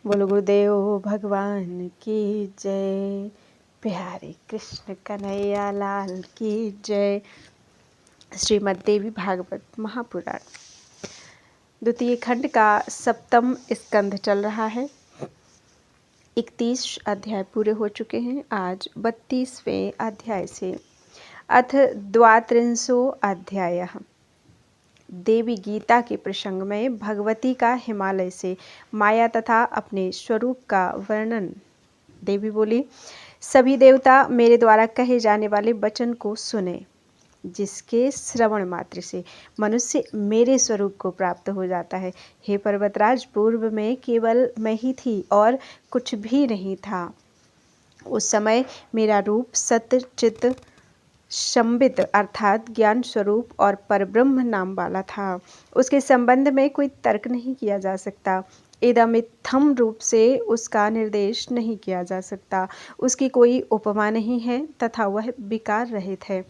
बोलो गुरुदेव भगवान की जय। प्यारे कृष्ण कन्हैया लाल की जय। श्रीमद् देवी भागवत महापुराण द्वितीय खंड का सप्तम स्कंध चल रहा है। 31 अध्याय पूरे हो चुके हैं। आज 32वें अध्याय से अथ द्वात्रिंशो अध्याय। देवी गीता के प्रसंग में भगवती का हिमालय से माया तथा अपने स्वरूप का वर्णन। देवी बोली, सभी देवता मेरे द्वारा कहे जाने वाले वचन को सुने, जिसके श्रवण मात्र से मनुष्य मेरे स्वरूप को प्राप्त हो जाता है। हे पर्वतराज, पूर्व में केवल मैं ही थी और कुछ भी नहीं था। उस समय मेरा रूप सत्य चित्त संबित अर्थात ज्ञान स्वरूप और परब्रह्म नाम वाला था। उसके संबंध में कोई तर्क नहीं किया जा सकता। इदमित्थम रूप से उसका निर्देश नहीं किया जा सकता। उसकी कोई उपमा नहीं है तथा वह विकार रहित है।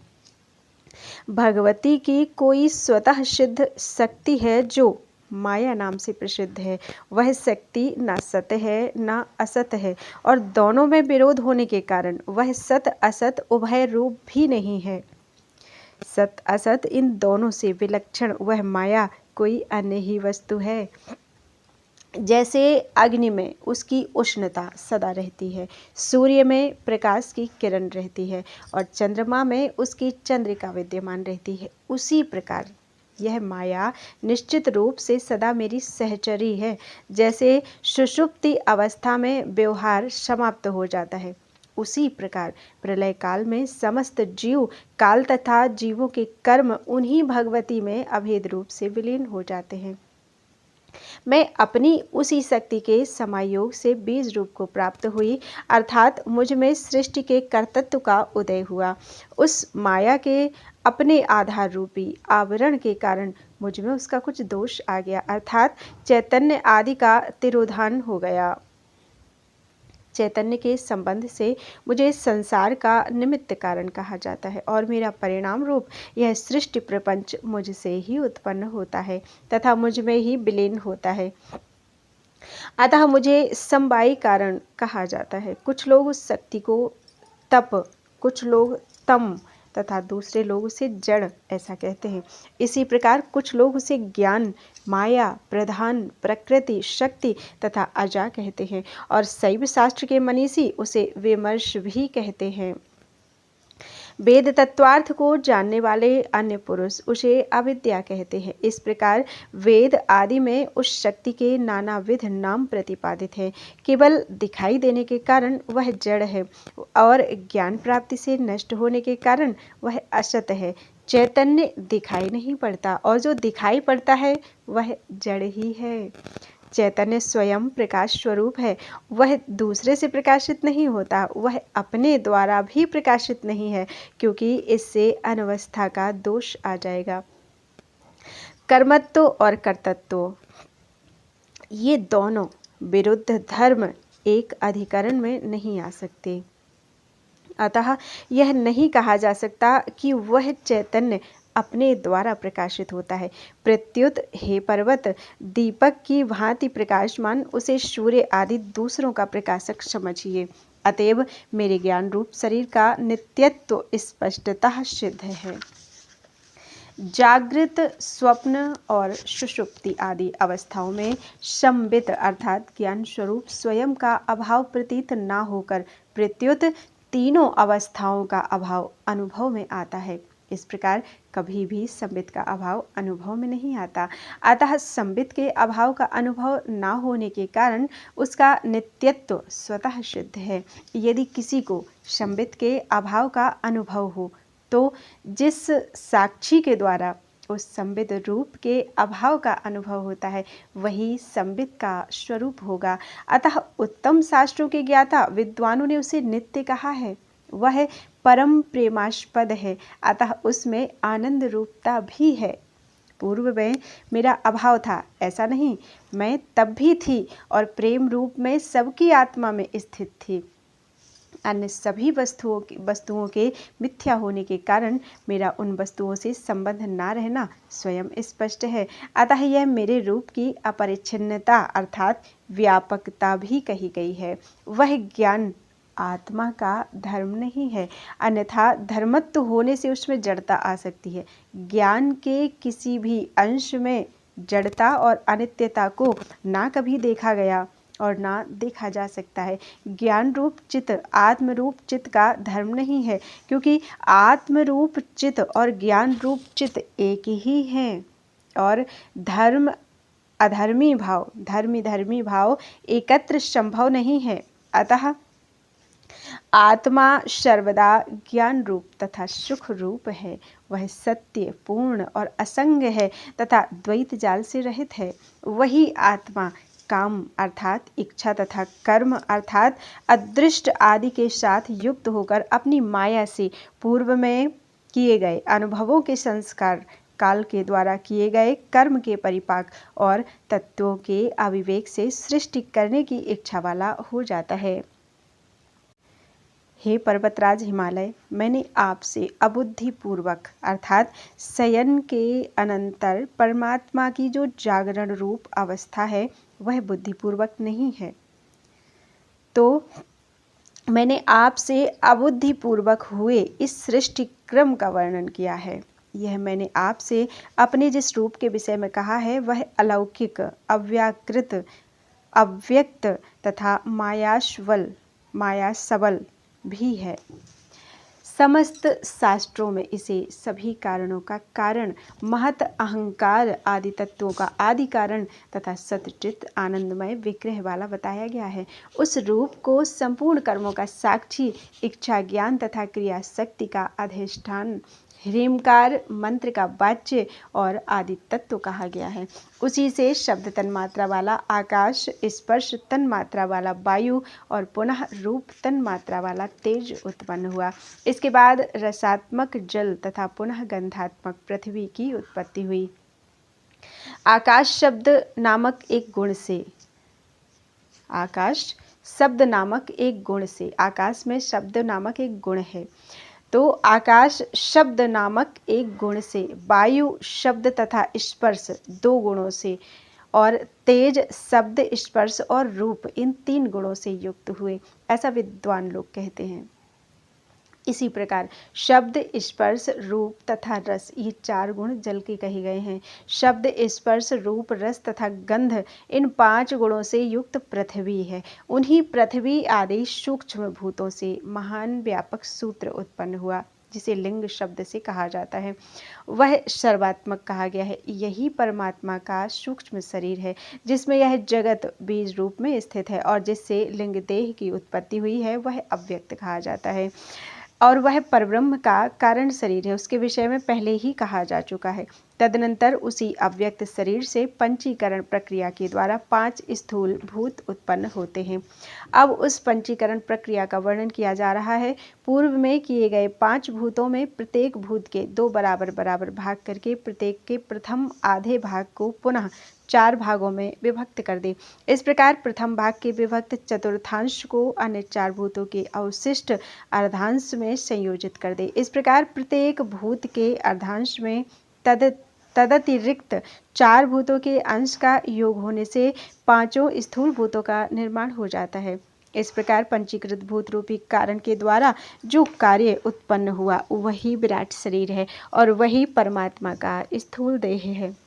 भगवती की कोई स्वतः सिद्ध शक्ति है जो माया नाम से प्रसिद्ध है। वह शक्ति न सत्य है न असत है, और दोनों में विरोध होने के कारण वह सत असत उभय रूप भी नहीं है। सत असत इन दोनों से विलक्षण वह माया कोई अन्य ही वस्तु है। जैसे अग्नि में उसकी उष्णता सदा रहती है, सूर्य में प्रकाश की किरण रहती है और चंद्रमा में उसकी चंद्रिका विद्यमान रहती है, उसी प्रकार यह माया निश्चित रूप से सदा मेरी सहचरी है। जैसे सुषुप्ति अवस्था में व्यवहार समाप्त हो जाता है, उसी प्रकार प्रलय काल में समस्त जीव काल तथा जीवों के कर्म उन्हीं भगवती में अभेद रूप से विलीन हो जाते हैं। मैं अपनी उसी शक्ति के समायोग से बीज रूप को प्राप्त हुई, अर्थात मुझ में सृष्टि के कर्तृत्व का उदय हुआ। उस माया के अपने आधार रूपी आवरण के कारण मुझ में उसका कुछ दोष आ गया, अर्थात चैतन्य आदि का तिरोधान हो गया। चैतन्य के संबंध से मुझे संसार का निमित्त कारण कहा जाता है और मेरा परिणाम रूप यह सृष्टि प्रपंच मुझसे ही उत्पन्न होता है तथा मुझ में ही विलीन होता है। अतः मुझे समवायी कारण कहा जाता है। कुछ लोग उस शक्ति को तप, कुछ लोग तम तथा दूसरे लोग उसे जड़ ऐसा कहते हैं। इसी प्रकार कुछ लोग उसे ज्ञान, माया, प्रधान, प्रकृति, शक्ति तथा अजा कहते हैं और शैव शास्त्र के मनीषी उसे विमर्श भी कहते हैं। वेद तत्वार्थ को जानने वाले अन्य पुरुष उसे अविद्या कहते हैं। इस प्रकार वेद आदि में उस शक्ति के नानाविध नाम प्रतिपादित हैं। केवल दिखाई देने के कारण वह जड़ है और ज्ञान प्राप्ति से नष्ट होने के कारण वह असत है। चैतन्य दिखाई नहीं पड़ता और जो दिखाई पड़ता है वह जड़ ही है। चैतन्य स्वयं प्रकाश स्वरूप है, वह दूसरे से प्रकाशित नहीं होता, वह अपने द्वारा भी प्रकाशित नहीं है, क्योंकि इससे अनवस्था का दोष आ जाएगा। कर्मत्व और कर्तृत्व ये दोनों विरुद्ध धर्म एक अधिकरण में नहीं आ सकते। अतः यह नहीं कहा जा सकता कि वह चैतन्य अपने द्वारा प्रकाशित होता है। प्रत्युत हे पर्वत, दीपक की भांति प्रकाशमान उसे सूर्य आदि दूसरों का प्रकाशक समझिए। अतएव मेरे ज्ञान रूप शरीर का नित्यत्व स्पष्टतः सिद्ध है। जागृत, स्वप्न और सुषुप्ति आदि अवस्थाओं में संबित अर्थात ज्ञान स्वरूप स्वयं का अभाव प्रतीत न होकर प्रत्युत तीनों अवस्थाओं का अभाव अनुभव में आता है। इस प्रकार कभी भी संबित का अभाव अनुभव में नहीं आता। अतः संबित के अभाव का अनुभव न होने के कारण उसका नित्यत्व स्वतः सिद्ध है। यदि किसी को संबित के अभाव का अनुभव हो तो जिस साक्षी के द्वारा उस संबित रूप के अभाव का अनुभव होता है वही संबित का स्वरूप होगा। अतः उत्तम शास्त्रों के ज्ञाता विद्वानों ने उसे नित्य कहा है। वह परम प्रेमास्पद है, अतः उसमें आनंद रूपता भी है। पूर्व में मेरा अभाव था ऐसा नहीं, मैं तब भी थी और प्रेम रूप में सबकी आत्मा में स्थित थी। अन्य सभी वस्तुओं के मिथ्या होने के कारण मेरा उन वस्तुओं से संबंध ना रहना स्वयं स्पष्ट है। अतः यह मेरे रूप की अपरिच्छिन्नता अर्थात व्यापकता भी कही गई है। वह ज्ञान आत्मा का धर्म नहीं है, अन्यथा धर्मत्व होने से उसमें जड़ता आ सकती है। ज्ञान के किसी भी अंश में जड़ता और अनित्यता को ना कभी देखा गया और ना देखा जा सकता है। ज्ञान रूप चित्त आत्म रूप चित्त का धर्म नहीं है, क्योंकि आत्म रूप चित्त और ज्ञान रूप चित्त एक ही हैं और धर्म अधर्मी भाव धर्मी भाव एकत्र संभव नहीं है। अतः आत्मा सर्वदा ज्ञान रूप तथा सुख रूप है। वह सत्य, पूर्ण और असंग है तथा द्वैत जाल से रहित है। वही आत्मा काम अर्थात इच्छा तथा कर्म अर्थात अदृष्ट आदि के साथ युक्त होकर अपनी माया से पूर्व में किए गए अनुभवों के संस्कार काल के द्वारा किए गए कर्म के परिपाक और तत्वों के अविवेक से सृष्टि करने की इच्छा वाला हो जाता है। हे पर्वतराज हिमालय, मैंने आपसे अबुद्धिपूर्वक अर्थात शयन के अनंतर परमात्मा की जो जागरण रूप अवस्था है वह बुद्धिपूर्वक नहीं है, तो मैंने आपसे अबुद्धिपूर्वक हुए इस सृष्टि क्रम का वर्णन किया है। यह मैंने आपसे अपने जिस रूप के विषय में कहा है वह अलौकिक, अव्याकृत, अव्यक्त तथा मायासबल भी है। समस्त शास्त्रों में इसे सभी कारणों का कारण, महत अहंकार आदि तत्वों का आदि कारण तथा सतचित आनंदमय विग्रह वाला बताया गया है। उस रूप को संपूर्ण कर्मों का साक्षी, इच्छा ज्ञान तथा क्रिया शक्ति का अधिष्ठान, ह्रीमकार मंत्र का वाच्य और आदि तत्व कहा गया है। उसी से शब्द तन्मात्रा वाला आकाश, स्पर्श तन्मात्रा वाला वायु और पुनः रूप तन्मात्रा वाला तेज उत्पन्न हुआ। इसके बाद रसात्मक जल तथा पुनः गंधात्मक पृथ्वी की उत्पत्ति हुई। आकाश शब्द नामक एक गुण से आकाश में शब्द नामक एक गुण है, तो आकाश शब्द नामक एक गुण से, वायु शब्द तथा स्पर्श दो गुणों से और तेज शब्द स्पर्श और रूप इन तीन गुणों से युक्त हुए, ऐसा विद्वान लोग कहते हैं। इसी प्रकार शब्द स्पर्श रूप तथा रस ये चार गुण जल के कहे गए हैं। शब्द स्पर्श रूप रस तथा गंध इन पांच गुणों से युक्त पृथ्वी है। उन्हीं पृथ्वी आदि सूक्ष्म भूतों से महान व्यापक सूत्र उत्पन्न हुआ, जिसे लिंग शब्द से कहा जाता है। वह सर्वात्मक कहा गया है। यही परमात्मा का सूक्ष्म शरीर है, जिसमें यह जगत बीज रूप में स्थित है और जिससे लिंग देह की उत्पत्ति हुई है, वह अव्यक्त कहा जाता है। और वह परब्रह्म का कारण शरीर है, उसके विषय में पहले ही कहा जा चुका है। तदनंतर उसी अव्यक्त शरीर से पंचीकरण प्रक्रिया के द्वारा पांच स्थूल भूत उत्पन्न होते हैं। अब उस पंचीकरण प्रक्रिया का वर्णन किया जा रहा है। पूर्व में किए गए पांच भूतों में प्रत्येक भूत के दो बराबर बराबर भाग करके प्रत्येक के प्रथम आधे भाग को पुनः चार भागों में विभक्त कर दे। इस प्रकार प्रथम भाग के विभक्त चतुर्थांश को अन्य चार भूतों के अवशिष्ट अर्धांश में संयोजित कर दे। इस प्रकार प्रत्येक भूत के अर्धांश में तदतिरिक्त चार भूतों के अंश का योग होने से पांचों स्थूल भूतों का निर्माण हो जाता है। इस प्रकार पंचीकृत भूत रूपी कारण के द्वारा जो कार्य उत्पन्न हुआ वही विराट शरीर है और वही परमात्मा का स्थूल देह है।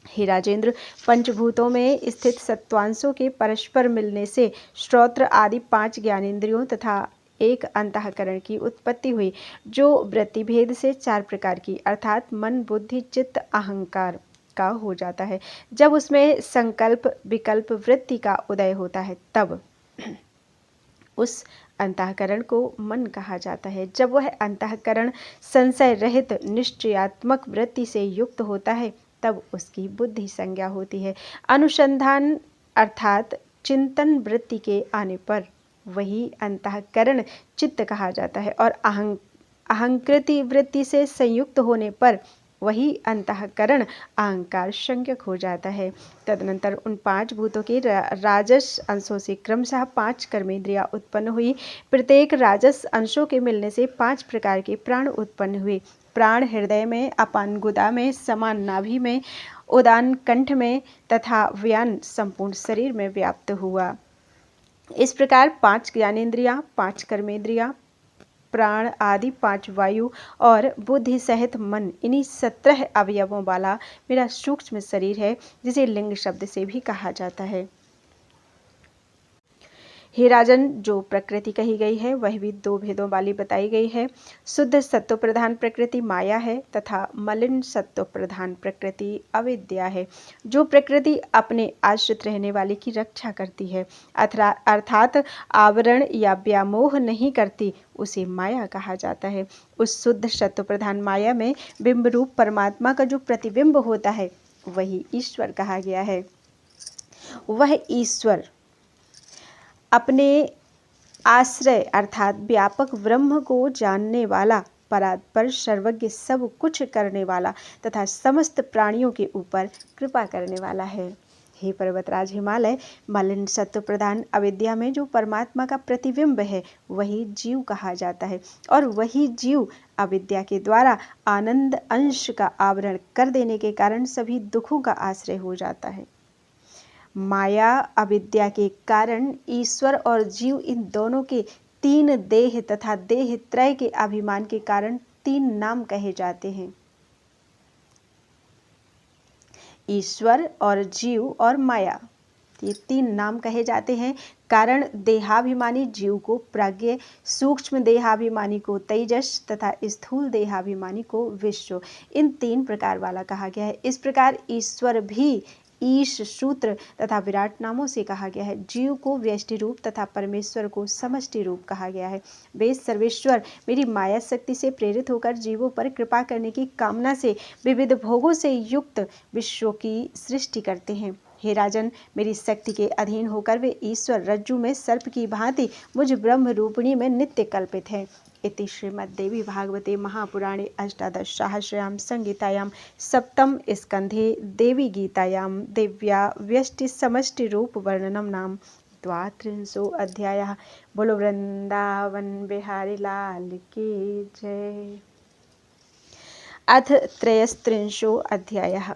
हे राजेंद्र, पंचभूतों में स्थित सत्वांशों के परस्पर मिलने से श्रोत्र आदि पांच ज्ञानेंद्रियों तथा एक अंतःकरण की उत्पत्ति हुई, जो वृत्ति भेद से चार प्रकार की अर्थात मन बुद्धि चित्त अहंकार का हो जाता है। जब उसमें संकल्प विकल्प वृत्ति का उदय होता है तब उस अंतःकरण को मन कहा जाता है। जब वह अंतःकरण संशय रहित निश्चयात्मक वृत्ति से युक्त होता है तब उसकी बुद्धि संज्ञा होती है। अनुसंधान अर्थात चिंतन वृत्ति के आने पर वही अंतःकरण चित्त कहा जाता है और अहंकृति वृत्ति से संयुक्त होने पर वही अंतःकरण अहंकार संज्ञक हो जाता है। तदनंतर उन 5 भूतों के राजस अंशों से क्रमशः 5 कर्मेंद्रियां उत्पन्न हुई। प्रत्येक राजस अंशों के मिलने से 5 प्रकार के प्राण उत्पन्न हुए। प्राण हृदय में, अपान गुदा में, समान नाभि में, उदान कंठ में तथा व्यान संपूर्ण शरीर में व्याप्त हुआ। इस प्रकार 5 ज्ञानेंद्रियां, 5 कर्मेंद्रियां, प्राण आदि 5 वायु और बुद्धि सहित मन, इन्हीं 17 अवयवों वाला मेरा सूक्ष्म शरीर है, जिसे लिंग शब्द से भी कहा जाता है। हे राजन, जो प्रकृति कही गई है वह भी 2 भेदों वाली बताई गई है। शुद्ध सत्व प्रधान प्रकृति माया है तथा मलिन सत्व प्रधान प्रकृति अविद्या है। जो प्रकृति अपने आश्रित रहने वाले की रक्षा करती है अर्थात आवरण या व्यामोह नहीं करती, उसे माया कहा जाता है। उस शुद्ध सत्व प्रधान माया में बिंब रूप परमात्मा का जो प्रतिबिंब होता है वही ईश्वर कहा गया है। वह ईश्वर अपने आश्रय अर्थात व्यापक ब्रह्म को जानने वाला, परात्पर सर्वज्ञ, सब कुछ करने वाला तथा समस्त प्राणियों के ऊपर कृपा करने वाला है। हे पर्वतराज हिमालय, मलिन सत्व प्रधान अविद्या में जो परमात्मा का प्रतिबिंब है वही जीव कहा जाता है, और वही जीव अविद्या के द्वारा आनंद अंश का आवरण कर देने के कारण सभी दुखों का आश्रय हो जाता है। माया अविद्या के कारण ईश्वर और जीव, इन दोनों के 3 देह तथा देह त्रय के अभिमान के कारण 3 नाम कहे जाते हैं। ईश्वर और जीव और माया, ये 3 नाम कहे जाते हैं। कारण देहाभिमानी जीव को प्राज्ञ, सूक्ष्म देहाभिमानी को तेजस तथा स्थूल देहाभिमानी को विश्व, इन 3 प्रकार वाला कहा गया है। इस प्रकार ईश्वर भी ईश, सूत्र तथा विराट नामों से कहा गया है। जीव को व्यष्टि रूप तथा परमेश्वर को समष्टि रूप कहा गया है। वे सर्वेश्वर मेरी माया शक्ति से प्रेरित होकर जीवों पर कृपा करने की कामना से विविध भोगों से युक्त विश्वों की सृष्टि करते हैं। हे राजन, मेरी शक्ति के अधीन होकर वे ईश्वर रज्जु में सर्प की भांति मुझ ब्रह्म रूपिणी में नित्य कल्पित हैं। इति श्रीमद्देवी भागवते महापुराणे अष्टादशसहस्रयां संहितायां सप्तम स्कंधे देवी गीतायां देव्या व्यष्टि समष्टि रूप वर्णनम नाम 32 अध्यायः। बोलो वृंदावन बिहारी लाल की जय। अथ 33 अध्यायः।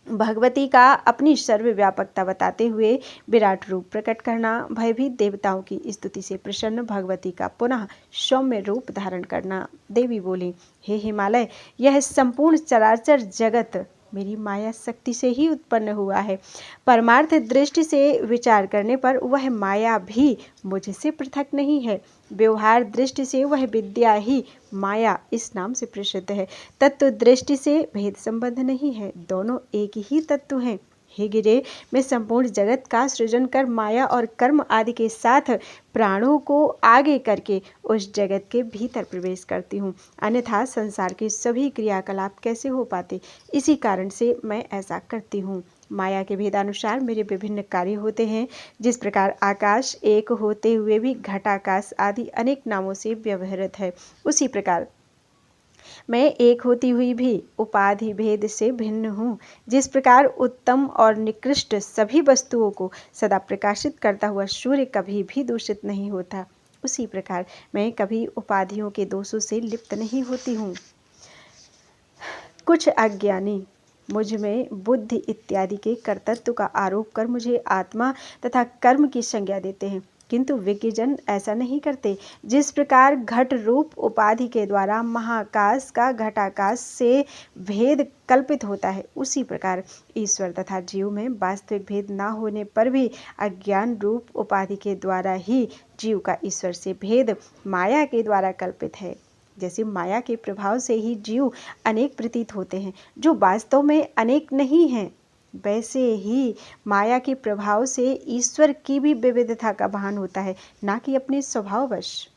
भगवती का अपनी सर्वव्यापकता बताते हुए विराट रूप प्रकट करना, भयभीत देवताओं की स्तुति से प्रसन्न भगवती का पुनः सौम्य रूप धारण करना। देवी बोली, हे हिमालय, यह संपूर्ण चराचर जगत मेरी माया शक्ति से ही उत्पन्न हुआ है। परमार्थ दृष्टि से विचार करने पर वह माया भी मुझसे पृथक नहीं है। व्यवहार दृष्टि से वह विद्या ही माया इस नाम से प्रसिद्ध है। तत्व दृष्टि से भेद संबंध नहीं है, दोनों एक ही तत्व हैं। हे गिरे, मैं संपूर्ण जगत का सृजन कर माया और कर्म आदि के साथ प्राणों को आगे करके उस जगत के भीतर प्रवेश करती हूँ, अन्यथा संसार के सभी क्रियाकलाप कैसे हो पाते। इसी कारण से मैं ऐसा करती हूँ। माया के भेदानुसार मेरे विभिन्न कार्य होते हैं। जिस प्रकार आकाश एक होते हुए भी घटाकाश आदि अनेक नामों से व्यवहृत है, उसी प्रकार मैं एक होती हुई भी उपाधि भेद से भिन्न हूँ। जिस प्रकार उत्तम और निकृष्ट सभी वस्तुओं को सदा प्रकाशित करता हुआ सूर्य कभी भी दूषित नहीं होता, उसी प्रकार मैं कभी उपाधियों के दोषों से लिप्त नहीं होती हूँ। कुछ अज्ञानी मुझ में बुद्धि इत्यादि के कर्तृत्व का आरोप कर मुझे आत्मा तथा कर्म की संज्ञा देते हैं, किंतु विज्ञजन ऐसा नहीं करते। जिस प्रकार घट रूप उपाधि के द्वारा महाकाश का घटाकाश से भेद कल्पित होता है, उसी प्रकार ईश्वर तथा जीव में वास्तविक भेद न होने पर भी अज्ञान रूप उपाधि के द्वारा ही जीव का ईश्वर से भेद माया के द्वारा कल्पित है। जैसे माया के प्रभाव से ही जीव अनेक प्रतीत होते हैं, जो वास्तव में अनेक नहीं हैं, वैसे ही माया के प्रभाव से ईश्वर की भी विविधता का भान होता है, ना कि अपने स्वभाववश।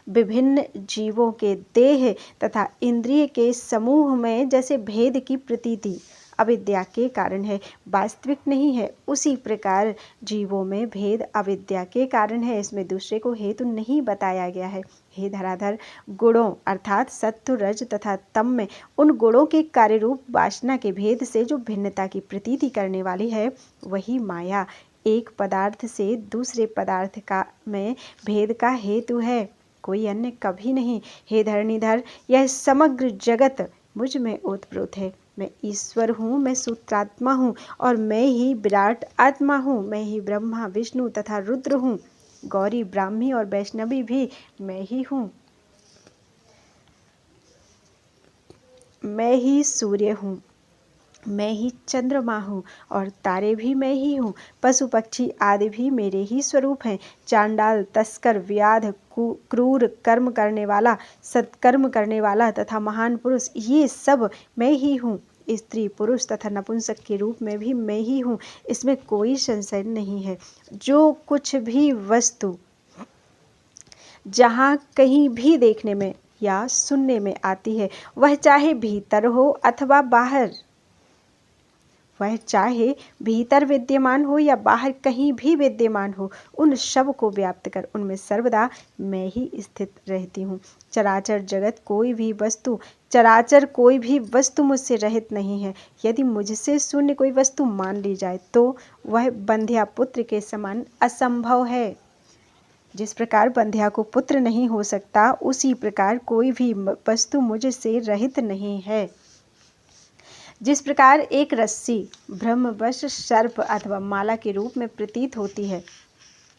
विभिन्न जीवों के देह तथा इंद्रिय के समूह में जैसे भेद की प्रतीति अविद्या के कारण है, वास्तविक नहीं है, उसी प्रकार जीवों में भेद अविद्या के कारण है। इसमें दूसरे को हेतु नहीं बताया गया है। हे धराधर, गुणों अर्थात सत्व, रज तथा तम में उन गुणों के कार्यरूप वासना के भेद से जो भिन्नता की प्रतीति करने वाली है, वही माया एक पदार्थ से दूसरे पदार्थ का में भेद का हेतु है, कोई अन्य कभी नहीं। हे धरणीधर, यह समग्र जगत मुझ में ओतप्रोत है। मैं ईश्वर हूँ, मैं सूत्रात्मा हूँ और मैं ही विराट आत्मा हूँ। मैं ही ब्रह्मा, विष्णु तथा रुद्र हूँ। गौरी, ब्राह्मी और वैष्णवी भी मैं ही हूँ। मैं ही सूर्य हूँ, मैं ही चंद्रमा हूँ और तारे भी मैं ही हूँ। पशु पक्षी आदि भी मेरे ही स्वरूप हैं। चांडाल, तस्कर, व्याध, क्रूर कर्म करने वाला, सत्कर्म करने वाला तथा महान पुरुष, ये सब मैं ही हूँ। स्त्री, पुरुष तथा नपुंसक के रूप में भी मैं ही हूँ, इसमें कोई संशय नहीं है। जो कुछ भी वस्तु जहाँ कहीं भी देखने में या सुनने में आती है, वह चाहे भीतर हो अथवा बाहर, वह चाहे भीतर विद्यमान हो या बाहर कहीं भी विद्यमान हो, उन सब को व्याप्त कर उनमें सर्वदा मैं ही स्थित रहती हूँ। चराचर जगत चराचर कोई भी वस्तु मुझसे रहित नहीं है। यदि मुझसे शून्य कोई वस्तु मान ली जाए तो वह बंध्या पुत्र के समान असंभव है। जिस प्रकार बंध्या को पुत्र नहीं हो सकता, उसी प्रकार कोई भी वस्तु मुझसे रहित नहीं है। जिस प्रकार एक रस्सी ब्रह्मवश सर्प अथवा माला के रूप में प्रतीत होती है,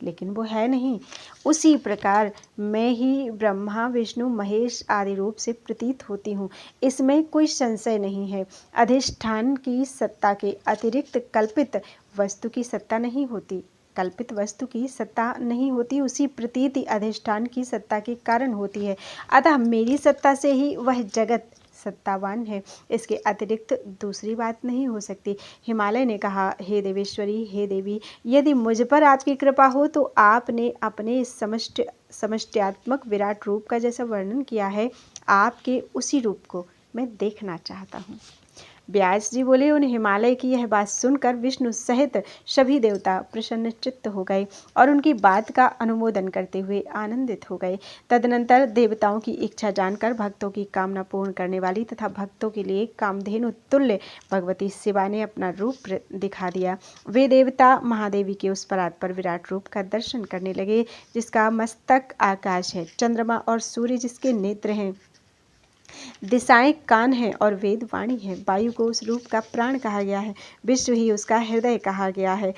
लेकिन वो है नहीं, उसी प्रकार मैं ही ब्रह्मा, विष्णु, महेश आदि रूप से प्रतीत होती हूँ। इसमें कोई संशय नहीं है। अधिष्ठान की सत्ता के अतिरिक्त कल्पित वस्तु की सत्ता नहीं होती। कल्पित वस्तु की सत्ता नहीं होती, उसी प्रतीति अधिष्ठान की सत्ता के कारण होती है। अतः मेरी सत्ता से ही वह जगत सत्तावान है, इसके अतिरिक्त दूसरी बात नहीं हो सकती। हिमालय ने कहा, हे देवेश्वरी, हे देवी, यदि मुझ पर आपकी कृपा हो तो आपने अपने समष्ट्यात्मक विराट रूप का जैसा वर्णन किया है, आपके उसी रूप को मैं देखना चाहता हूँ। व्यास जी बोले, उन हिमालय की यह बात सुनकर विष्णु सहित सभी देवता प्रसन्नचित्त हो गए और उनकी बात का अनुमोदन करते हुए आनंदित हो गए। तदनंतर देवताओं की इच्छा जानकर भक्तों की कामना पूर्ण करने वाली तथा भक्तों के लिए कामधेनु तुल्य भगवती शिवा ने अपना रूप दिखा दिया। वे देवता महादेवी के उस परात पर विराट रूप का दर्शन करने लगे, जिसका मस्तक आकाश है, चंद्रमा और सूर्य जिसके नेत्र हैं, दिशाएं कान हैं और वेद वाणी है। वायु को उस रूप का प्राण कहा गया है, विश्व ही उसका हृदय कहा गया है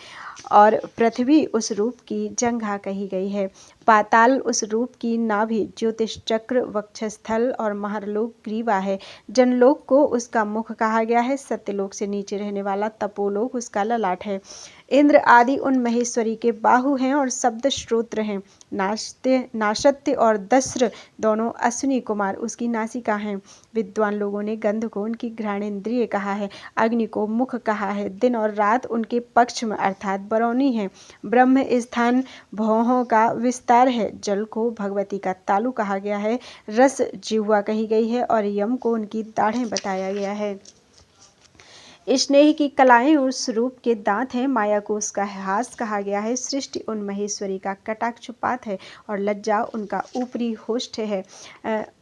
और पृथ्वी उस रूप की जंघा कही गई है। पाताल उस रूप की नाभि, ज्योतिष चक्र वक्षस्थल और महरलोक ग्रीवा है। जनलोक को उसका मुख कहा गया है, सत्यलोक से नीचे रहने वाला तपोलोक उसका ललाट है। इंद्र आदि उन महेश्वरी के बाहु हैं और शब्द श्रोत्र हैं। नाशत्य और दस्र दोनों अश्विनी कुमार उसकी नासिका हैं। विद्वान लोगों ने गंध को उनकी घ्राणेन्द्रिय कहा है, अग्नि को मुख कहा है, दिन और रात उनके पक्ष में अर्थात बरौनी है। ब्रह्म स्थान भौहों का विस्तार है, जल को भगवती का तालु कहा गया है, रस जिह्वा कही गई है और यम को उनकी दाढ़ें बताया गया है। स्नेह की कलाएं उस रूप के दांत हैं, माया को उसका हास कहा गया है, सृष्टि उन महेश्वरी का कटाक्षपात है और लज्जा उनका ऊपरी होष्ठ है,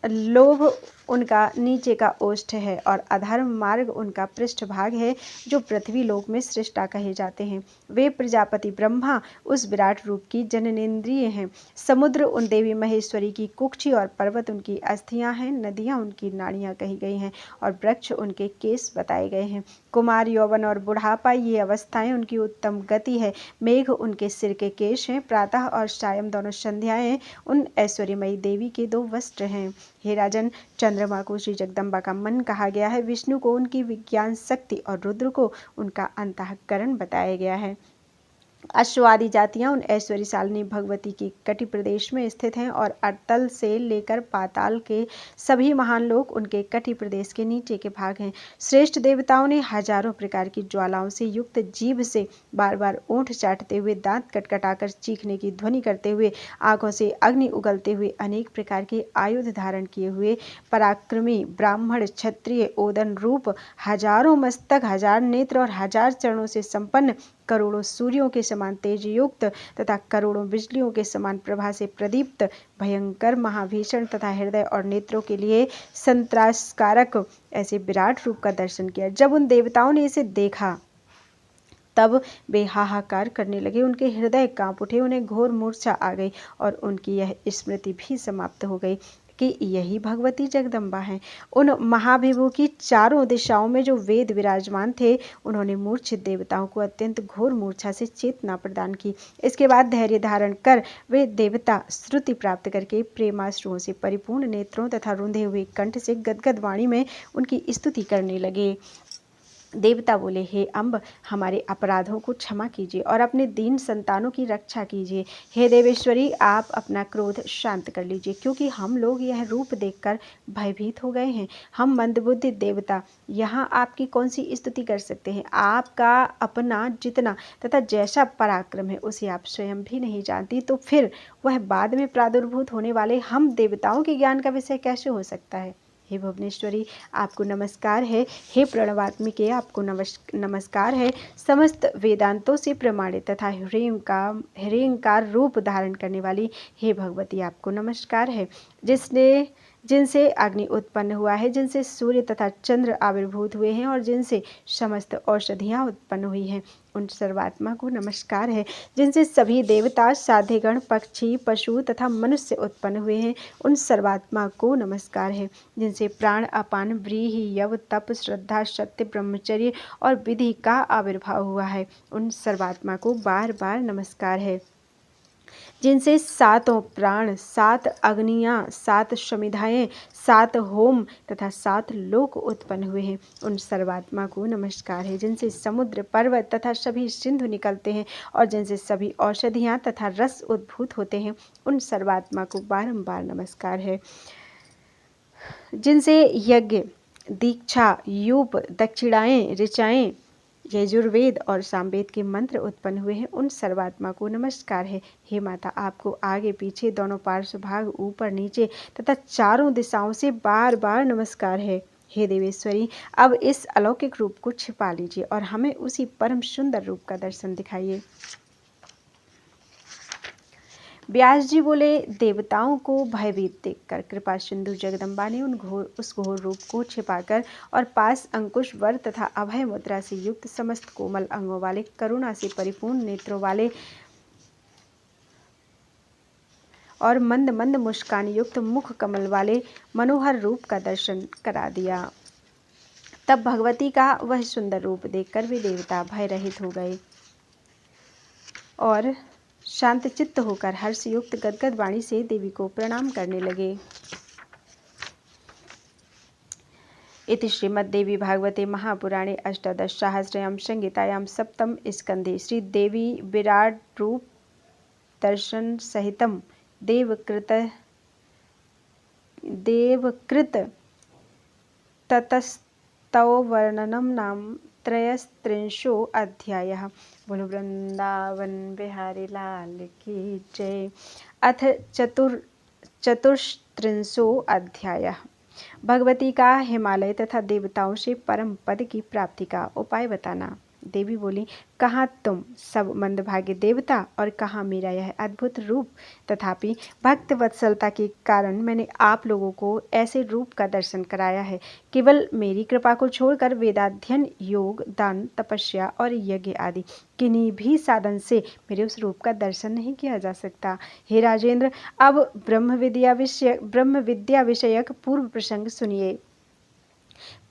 लोभ उनका नीचे का ओष्ठ है और अधर्म मार्ग उनका पृष्ठभाग है, जो पृथ्वी लोक में सृष्टा कहे जाते हैं। वे प्रजापति ब्रह्मा उस विराट रूप की जननेन्द्रिय हैं। समुद्र उन देवी महेश्वरी की कुक्षी और पर्वत उनकी अस्थियां हैं, नदियां उनकी नाड़ियां कही गई हैं और वृक्ष उनके केस बताए गए हैं। कुमार, यौवन और बुढ़ापा ये अवस्थाएं उनकी उत्तम गति है। मेघ उनके सिर के केश हैं, प्रातः और सायं दोनों संध्याएं उन ऐश्वर्यमयी देवी के दो वस्त्र हैं। हे राजन, चंद्रमा को श्री जगदम्बा का मन कहा गया है, विष्णु को उनकी विज्ञान शक्ति और रुद्र को उनका अंतःकरण बताया गया है। अश्वादि जातियां उन ऐश्वर्यशालिनी भगवती की कटि प्रदेश में स्थित हैं और अतल से लेकर पाताल के सभी महान लोक उनके कटि प्रदेश के नीचे के भाग हैं। श्रेष्ठ देवताओं ने हजारों प्रकार की ज्वालाओं से युक्त जीभ से बार बार ओंठ चाटते हुए, दांत कटकटाकर चीखने की ध्वनि करते हुए, आंखों से अग्नि उगलते हुए, अनेक प्रकार के आयुध धारण किए हुए, पराक्रमी ब्राह्मण, क्षत्रिय, ओदन रूप, हजारों मस्तक, हजार नेत्र और हजार चरणों से संपन्न करोड़ों सूर्यों के समान तेज युक्त तथा करोड़ों बिजलियों के समान प्रभा से प्रदीप्त भयंकर महाभीषण तथा हृदय और नेत्रों के लिए संत्रासकारक ऐसे विराट रूप का दर्शन किया। जब उन देवताओं ने इसे देखा तब वे हाहाकार करने लगे, उनके हृदय कांप उठे, उन्हें घोर मूर्छा आ गई और उनकी यह स्मृति भी समाप्त हो गई कि यही भगवती जगदम्बा हैं। उन महाभिभू की चारों दिशाओं में जो वेद विराजमान थे, उन्होंने मूर्छित देवताओं को अत्यंत घोर मूर्छा से चेतना प्रदान की। इसके बाद धैर्य धारण कर वे देवता श्रुति प्राप्त करके प्रेमाश्रुओं से परिपूर्ण नेत्रों तथा रुंधे हुए कंठ से गदगद वाणी में उनकी स्तुति करने लगे। देवता बोले, हे अम्ब, हमारे अपराधों को क्षमा कीजिए और अपने दीन संतानों की रक्षा कीजिए। हे देवेश्वरी, आप अपना क्रोध शांत कर लीजिए, क्योंकि हम लोग यह रूप देखकर भयभीत हो गए हैं। हम मंदबुद्धि देवता यहाँ आपकी कौन सी स्तुति कर सकते हैं? आपका अपना जितना तथा जैसा पराक्रम है उसे आप स्वयं भी नहीं जानती, तो फिर वह बाद में प्रादुर्भूत होने वाले हम देवताओं के ज्ञान का विषय कैसे हो सकता है? हे भुवनेश्वरी, आपको नमस्कार है। हे प्रणवात्मिके, आपको नमस्कार है। समस्त वेदांतों से प्रमाणित तथा ह्रींकार रूप धारण करने वाली हे भगवती, आपको नमस्कार है। जिनसे अग्नि उत्पन्न हुआ है, जिनसे सूर्य तथा चंद्र आविर्भूत हुए हैं और जिनसे समस्त औषधियाँ उत्पन्न हुई हैं, उन सर्वात्मा को नमस्कार है। जिनसे सभी देवता, साध्यगण, पक्षी, पशु तथा मनुष्य उत्पन्न हुए हैं, उन सर्वात्मा को नमस्कार है। जिनसे प्राण, अपान, व्रीहि, यव, तप, श्रद्धा, सत्य, ब्रह्मचर्य और विधि का आविर्भाव हुआ है, उन सर्वात्मा को बार बार नमस्कार है। जिनसे सातों प्राण, 7 अग्नियाँ, 7 समिधाएँ, 7 होम तथा 7 लोक उत्पन्न हुए हैं, उन सर्वात्मा को नमस्कार है। जिनसे समुद्र, पर्वत तथा सभी सिंधु निकलते हैं और जिनसे सभी औषधियाँ तथा रस उद्भूत होते हैं, उन सर्वात्मा को बारंबार नमस्कार है। जिनसे यज्ञ, दीक्षा, यूप, दक्षिणाएँ, ऋचाएँ, यजुर्वेद और सामवेद के मंत्र उत्पन्न हुए हैं, उन सर्वात्मा को नमस्कार है। हे माता, आपको आगे पीछे, दोनों पार्श्व भाग, ऊपर नीचे तथा चारों दिशाओं से बार बार नमस्कार है। हे देवेश्वरी, अब इस अलौकिक रूप को छिपा लीजिए और हमें उसी परम सुंदर रूप का दर्शन दिखाइए। व्यास जी बोले, देवताओं को भयभीत देखकर कृपा सिंधु जगदम्बा ने उस घोर रूप को छिपाकर और पास अंकुश, वर तथा अभय मुद्रा से युक्त, समस्त कोमल अंगों वाले, करुणा से परिपूर्ण नेत्रों वाले और मंद मंद मुस्कान युक्त मुख कमल वाले मनोहर रूप का दर्शन करा दिया। तब भगवती का वह सुंदर रूप देखकर वे देवता भय रहित हो गए और शांत चित्त होकर हर्षयुक्त गदगद वाणी से देवी को प्रणाम करने लगे। इति श्रीमद्देवी भागवते महापुराणे अष्टादशसहस्रयां संहितायां सप्तम स्कंधे श्रीदेवी विराट रूप दर्शन सहितं देवकृत ततस्तवर्णनं नाम त्रयस्त्रिंशो अध्यायः। बोलो वृंदावन बिहारी लाल की जय। अथ चतुस्त्रिंशो अध्यायः। भगवती का हिमालय तथा देवताओं से परम पद की प्राप्ति का उपाय बताना। देवी बोली, कहाँ तुम सब मंदभागी देवता और कहाँ मेरा यह अद्भुत रूप। तथापि भक्त वत्सलता के कारण मैंने आप लोगों को ऐसे रूप का दर्शन कराया है। केवल मेरी कृपा को छोड़कर वेदाध्ययन, योग, दान, तपस्या और यज्ञ आदि किन्हीं भी साधन से मेरे उस रूप का दर्शन नहीं किया जा सकता। हे राजेंद्र, अब ब्रह्म विद्या विषयक पूर्व प्रसंग सुनिए।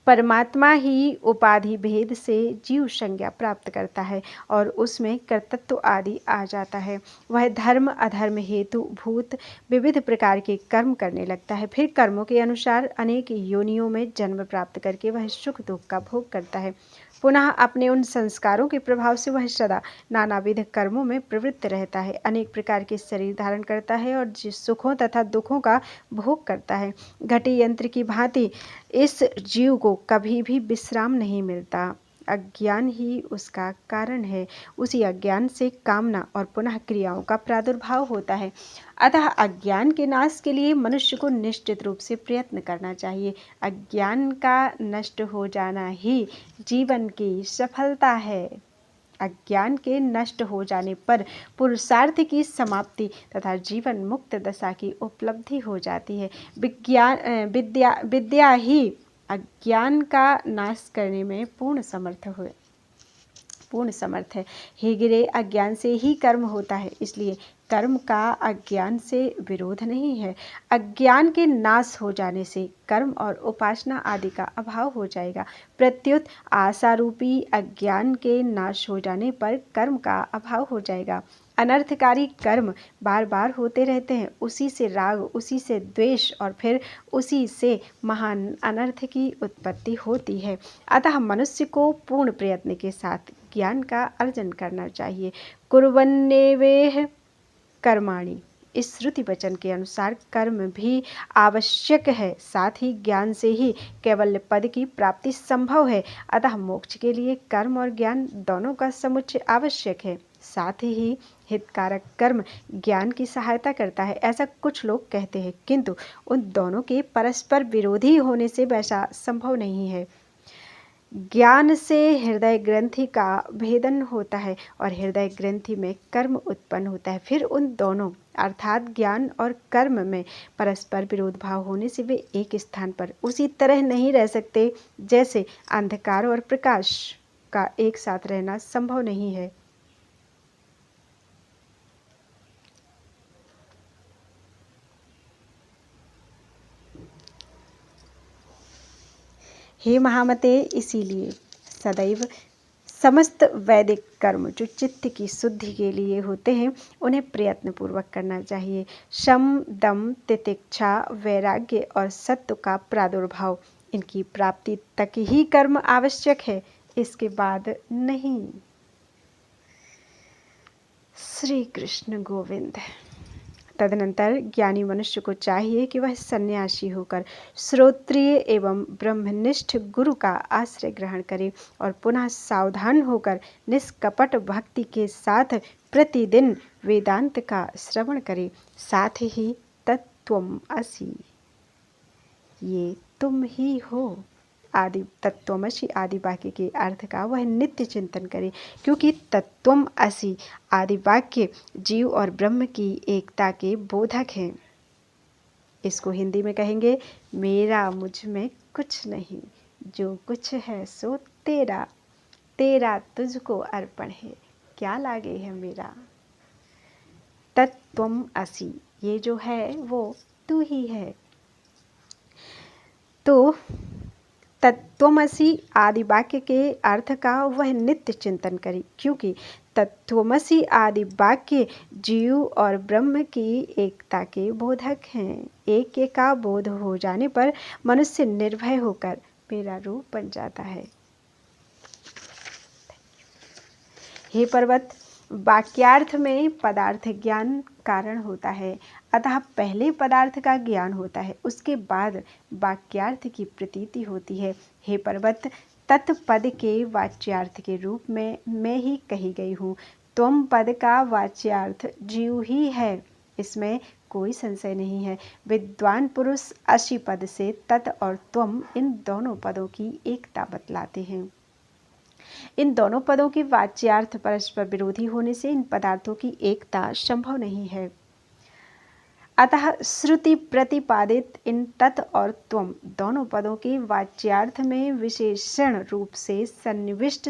परमात्मा ही उपाधि भेद से जीव संज्ञा प्राप्त करता है और उसमें कर्तृत्व आदि आ जाता है। वह धर्म अधर्म हेतु भूत विविध प्रकार के कर्म करने लगता है। फिर कर्मों के अनुसार अनेक योनियों में जन्म प्राप्त करके वह सुख दुख का भोग करता है। पुनः अपने उन संस्कारों के प्रभाव से वह सदा नानाविध कर्मों में प्रवृत्त रहता है, अनेक प्रकार के शरीर धारण करता है और सुखों तथा दुखों का भोग करता है। घटी यंत्र की भांति इस जीव को कभी भी विश्राम नहीं मिलता। अज्ञान ही उसका कारण है। उसी अज्ञान से कामना और पुनः क्रियाओं का प्रादुर्भाव होता है। अतः अज्ञान के नाश के लिए मनुष्य को निश्चित रूप से प्रयत्न करना चाहिए। अज्ञान का नष्ट हो जाना ही जीवन की सफलता है। अज्ञान के नष्ट हो जाने पर पुरुषार्थ की समाप्ति तथा जीवन मुक्त दशा की उपलब्धि हो जाती है। विद्या ही अज्ञान का नाश करने में पूर्ण समर्थ है। हे गिरे, अज्ञान से ही कर्म होता है, इसलिए कर्म का अज्ञान से विरोध नहीं है। अज्ञान के नाश हो जाने से कर्म और उपासना आदि का अभाव हो जाएगा। प्रत्युत आशारूपी अज्ञान के नाश हो जाने पर कर्म का अभाव हो जाएगा। अनर्थकारी कर्म बार बार होते रहते हैं, उसी से राग, उसी से द्वेष और फिर उसी से महान अनर्थ की उत्पत्ति होती है। अतः मनुष्य को पूर्ण प्रयत्न के साथ ज्ञान का अर्जन करना चाहिए। कुर्वन्नेवेह कर्माणि, इस श्रुति वचन के अनुसार कर्म भी आवश्यक है, साथ ही ज्ञान से ही कैवल्य पद की प्राप्ति संभव है। अतः मोक्ष के लिए कर्म और ज्ञान दोनों का समुच्चय आवश्यक है। साथ ही हितकारक कर्म ज्ञान की सहायता करता है, ऐसा कुछ लोग कहते हैं, किंतु उन दोनों के परस्पर विरोधी होने से वैसा संभव नहीं है। ज्ञान से हृदय ग्रंथि का भेदन होता है और हृदय ग्रंथि में कर्म उत्पन्न होता है। फिर उन दोनों अर्थात ज्ञान और कर्म में परस्पर विरोध भाव होने से वे एक स्थान पर उसी तरह नहीं रह सकते जैसे अंधकार और प्रकाश का एक साथ रहना संभव नहीं है। हे महामते, इसीलिए सदैव समस्त वैदिक कर्म जो चित्त की शुद्धि के लिए होते हैं उन्हें प्रयत्नपूर्वक करना चाहिए। शम, दम, तितिक्षा, वैराग्य और सत्व का प्रादुर्भाव, इनकी प्राप्ति तक ही कर्म आवश्यक है, इसके बाद नहीं। श्री कृष्ण गोविंद। तदनंतर ज्ञानी मनुष्य को चाहिए कि वह सन्यासी होकर श्रोत्रिय एवं ब्रह्मनिष्ठ गुरु का आश्रय ग्रहण करे और पुनः सावधान होकर निष्कपट भक्ति के साथ प्रतिदिन वेदांत का श्रवण करे। साथ ही तत्त्वम् असि, ये तुम ही हो, आदि तत्त्वमसि आदि वाक्य के अर्थ का वह नित्य चिंतन करे, क्योंकि तत्त्वम् असि आदि वाक्य जीव और ब्रह्म की एकता के बोधक हैं। इसको हिंदी में कहेंगे, मेरा मुझ में कुछ नहीं, जो कुछ है सो तेरा, तेरा तुझको अर्पण है, क्या लागे है मेरा। तत्त्वम् असि, ये जो है वो तू ही है। तो तत्त्वमसि आदि वाक्य के अर्थ का वह नित्य चिंतन करे, क्योंकि तत्त्वमसि आदि वाक्य जीव और ब्रह्म की एकता के बोधक हैं। एक का बोध हो जाने पर मनुष्य निर्भय होकर मेरा रूप बन जाता है। हे पर्वत, वाक्यार्थ में पदार्थ ज्ञान कारण होता है, अतः पहले पदार्थ का ज्ञान होता है, उसके बाद वाक्यार्थ की प्रतीति होती है। हे पर्वत, तत्पद के वाच्यार्थ के रूप में मैं ही कही गई हूँ। त्वम पद का वाच्यार्थ जीव ही है, इसमें कोई संशय नहीं है। विद्वान पुरुष असि पद से तत् और त्वम इन दोनों पदों की एकता बतलाते हैं। इन दोनों पदों के वाच्यार्थ परस्पर विरोधी होने से इन पदार्थों की एकता संभव नहीं है। अतः श्रुति प्रतिपादित इन तत् और त्वम दोनों पदों के वाच्यार्थ में विशेषण रूप से सन्निविष्ट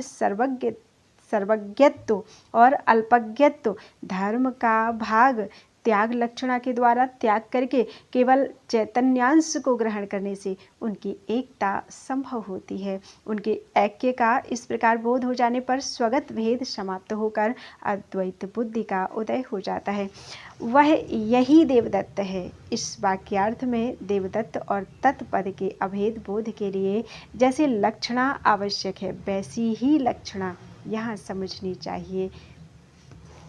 सर्वज्ञत्व और अल्पज्ञत्व धर्म का भाग त्याग लक्षणा के द्वारा त्याग करके केवल चैतन्यांश को ग्रहण करने से उनकी एकता संभव होती है। उनके ऐक्य का इस प्रकार बोध हो जाने पर स्वगत भेद समाप्त होकर अद्वैत बुद्धि का उदय हो जाता है। वह यही देवदत्त है। इस वाक्यार्थ में देवदत्त और तत्पद के अभेद बोध के लिए जैसे लक्षणा आवश्यक है, वैसी ही लक्षणा यहाँ समझनी चाहिए।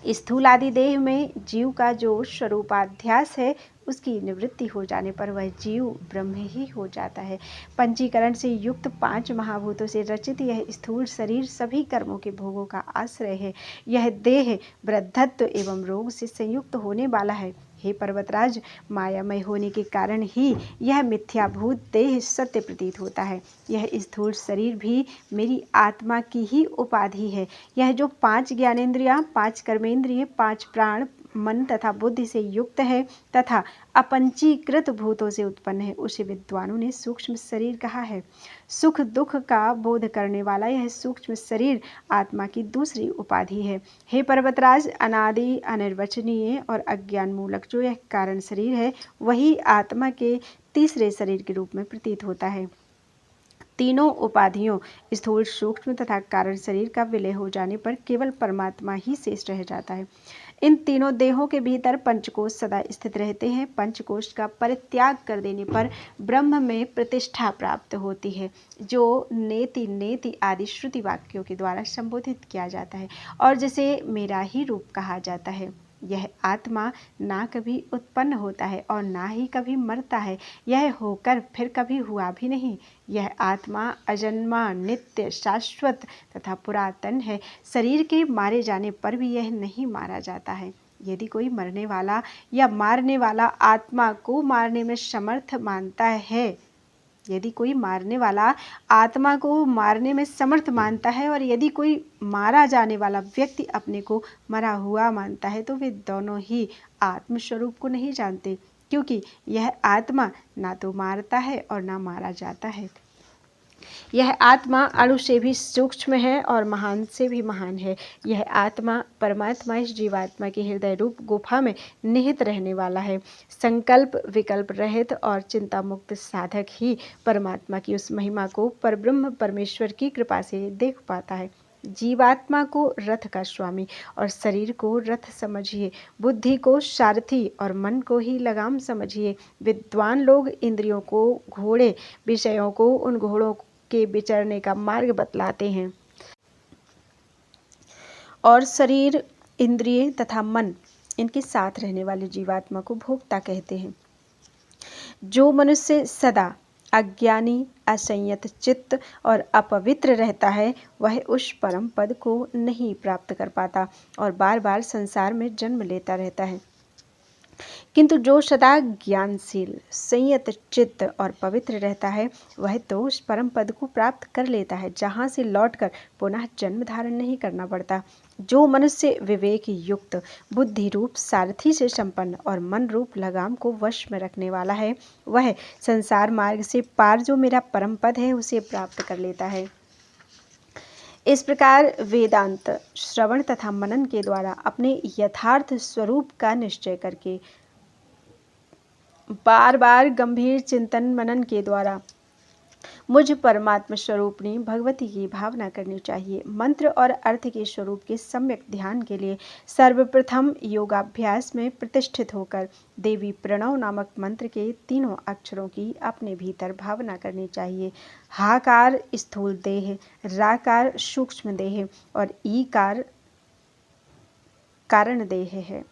स्थूल आदि देह में जीव का जो स्वरूपाध्यास है, उसकी निवृत्ति हो जाने पर वह जीव ब्रह्म ही हो जाता है। पंचीकरण से युक्त 5 महाभूतों से रचित यह स्थूल शरीर सभी कर्मों के भोगों का आश्रय है। यह देह वृद्धत्व एवं रोग से संयुक्त होने वाला है। हे पर्वतराज, मायामय होने के कारण ही यह मिथ्याभूत देह सत्य प्रतीत होता है। यह स्थूल शरीर भी मेरी आत्मा की ही उपाधि है। यह जो 5 ज्ञानेंद्रियां, 5 कर्मेंद्रिय, 5 प्राण, मन तथा बुद्धि से युक्त है तथा अपंचीकृत भूतों से उत्पन्न है, उसे विद्वानों ने सूक्ष्म शरीर कहा है। सुख दुख का बोध करने वाला यह सूक्ष्म शरीर आत्मा की दूसरी उपाधि है। हे पर्वतराज, अनादि, अनिर्वचनीय और अज्ञान मूलक जो यह कारण शरीर है, वही आत्मा के तीसरे शरीर के रूप में प्रतीत होता है। तीनों उपाधियों स्थूल, सूक्ष्म तथा कारण शरीर का विलय हो जाने पर केवल परमात्मा ही शेष रह जाता है। इन तीनों देहों के भीतर पंचकोश सदा स्थित रहते हैं। पंचकोश का परित्याग कर देने पर ब्रह्म में प्रतिष्ठा प्राप्त होती है, जो नेति नेति आदि श्रुति वाक्यों के द्वारा संबोधित किया जाता है और जिसे मेरा ही रूप कहा जाता है। यह आत्मा ना कभी उत्पन्न होता है और ना ही कभी मरता है। यह होकर फिर कभी हुआ भी नहीं। यह आत्मा अजन्मा, नित्य, शाश्वत तथा पुरातन है। शरीर के मारे जाने पर भी यह नहीं मारा जाता है। यदि कोई मरने वाला या मारने वाला आत्मा को मारने में समर्थ मानता है, यदि कोई मारने वाला आत्मा को मारने में समर्थ मानता है और यदि कोई मारा जाने वाला व्यक्ति अपने को मरा हुआ मानता है, तो वे दोनों ही आत्मस्वरूप को नहीं जानते, क्योंकि यह आत्मा ना तो मारता है और ना मारा जाता है। यह आत्मा अणु से भी सूक्ष्म है और महान से भी महान है। यह आत्मा परमात्मा इस जीवात्मा के हृदय रूप गुफा में निहित रहने वाला है। संकल्प विकल्प रहित और चिंता मुक्त साधक ही परमात्मा की उस महिमा को परब्रह्म परमेश्वर की कृपा से देख पाता है। जीवात्मा को रथ का स्वामी और शरीर को रथ समझिए, बुद्धि को सारथी और मन को ही लगाम समझिए। विद्वान लोग इंद्रियों को घोड़े, विषयों को उन घोड़ों के विचरने का मार्ग बतलाते हैं और शरीर, इंद्रिय तथा मन, इनके साथ रहने वाले जीवात्मा को भोक्ता कहते हैं। जो मनुष्य सदा अज्ञानी, असंयत चित्त और अपवित्र रहता है, वह उस परम पद को नहीं प्राप्त कर पाता और बार बार संसार में जन्म लेता रहता है। किंतु जो सदा ज्ञानशील, संयत चित्त और पवित्र रहता है, वह तो उस परम पद को प्राप्त कर लेता है, जहाँ से लौटकर पुनः जन्म धारण नहीं करना पड़ता। जो मनुष्य विवेक युक्त, बुद्धि रूप सारथी से संपन्न और मन रूप लगाम को वश में रखने वाला है, वह संसार मार्ग से पार जो मेरा परम पद है, उसे प्राप्त कर लेता है। इस प्रकार वेदांत श्रवण तथा मनन के द्वारा अपने यथार्थ स्वरूप का निश्चय करके बार बार गंभीर चिंतन मनन के द्वारा मुझ परमात्मा स्वरूपणी भगवती की भावना करनी चाहिए। मंत्र और अर्थ के स्वरूप के सम्यक ध्यान के लिए सर्वप्रथम योगाभ्यास में प्रतिष्ठित होकर देवी प्रणव नामक मंत्र के तीनों अक्षरों की अपने भीतर भावना करनी चाहिए। हाकार स्थूल देह, राकार सूक्ष्म देह और ईकार कारण देह है।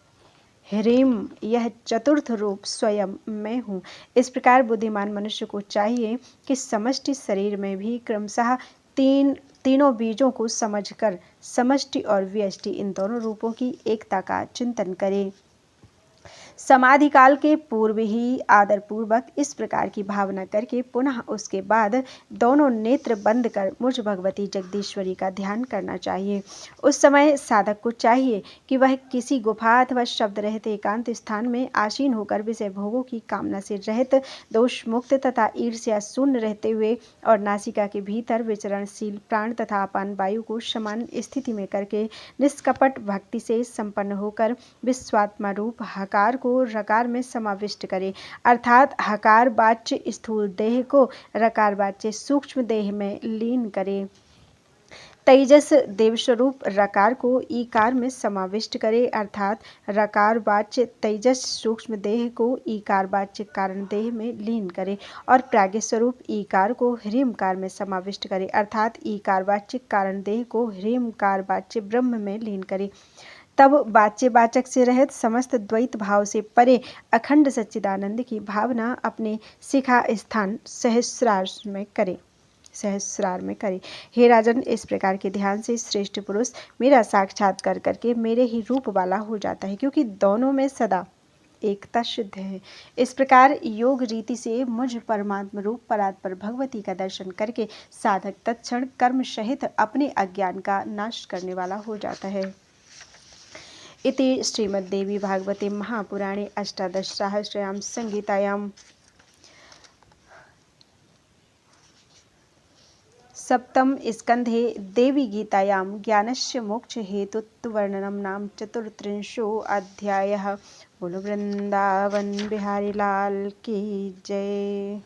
ह्रीम यह चतुर्थ रूप स्वयं मैं हूँ। इस प्रकार बुद्धिमान मनुष्य को चाहिए कि समष्टि शरीर में भी क्रमशः तीनों बीजों को समझकर समष्टि और व्यष्टि इन दोनों रूपों की एकता का चिंतन करे। समाधि काल के पूर्व ही आदरपूर्वक इस प्रकार की भावना करके पुनः उसके बाद दोनों नेत्र बंद कर मुझ भगवती जगदीश्वरी का ध्यान करना चाहिए। उस समय साधक को चाहिए कि वह किसी गुफा अथवा शब्द रहित एकांत स्थान में आसीन होकर विषय भोगों की कामना से रहित, दोष मुक्त तथा ईर्ष्या शून्य रहते हुए और नासिका के भीतर विचरणशील प्राण तथा अपान वायु को समान स्थिति में करके निष्कपट भक्ति से संपन्न होकर विश्वात्मा रूप हकार को रकार में समाविष्ट करे, अर्थात हकार वाच्य स्थूल देह को रकार वाच्य सूक्ष्म देह में लीन करे। तेजस देवस्वरूप रकार को ईकार में समाविष्ट करे, अर्थात रकार वाच्य तेजस सूक्ष्म देह को ईकार वाच्य कारण देह में लीन करे और प्राज्ञ स्वरूप ईकार को ह्रीमकार में समाविष्ट करे, अर्थात ईकार वाच्य कारण देह को ह्रीमकार वाच्य ब्रह्म में लीन करे। तब वाच्यवाचक से रहित समस्त द्वैत भाव से परे अखंड सच्चिदानंद की भावना अपने शिखा स्थान सहस्रार में करे। हे राजन, इस प्रकार के ध्यान से श्रेष्ठ पुरुष मेरा साक्षात्कार करके मेरे ही रूप वाला हो जाता है, क्योंकि दोनों में सदा एकता सिद्ध है। इस प्रकार योग रीति से मुझ परमात्म रूप परात्पर भगवती का दर्शन करके साधक तत्क्षण कर्म सहित अपने अज्ञान का नाश करने वाला हो जाता है। इति श्रीमद्देवी भागवते महापुराणे अष्टादशसहस्रयां संहितायां सप्तम स्कंधे देवी गीतायां ज्ञानस्य मोक्ष हेतुत्ववर्णनं नाम चतुर्त्रिंशोऽध्यायः। बोलो वृंदावन बिहारी लाल की जय।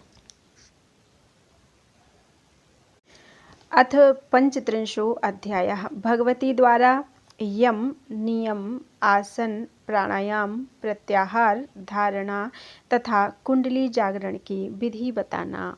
अथ पंचत्रिंशोऽध्यायः। भगवती द्वारा यम नियम आसन प्राणायाम प्रत्याहार धारणा तथा कुंडली जागरण की विधि बताना।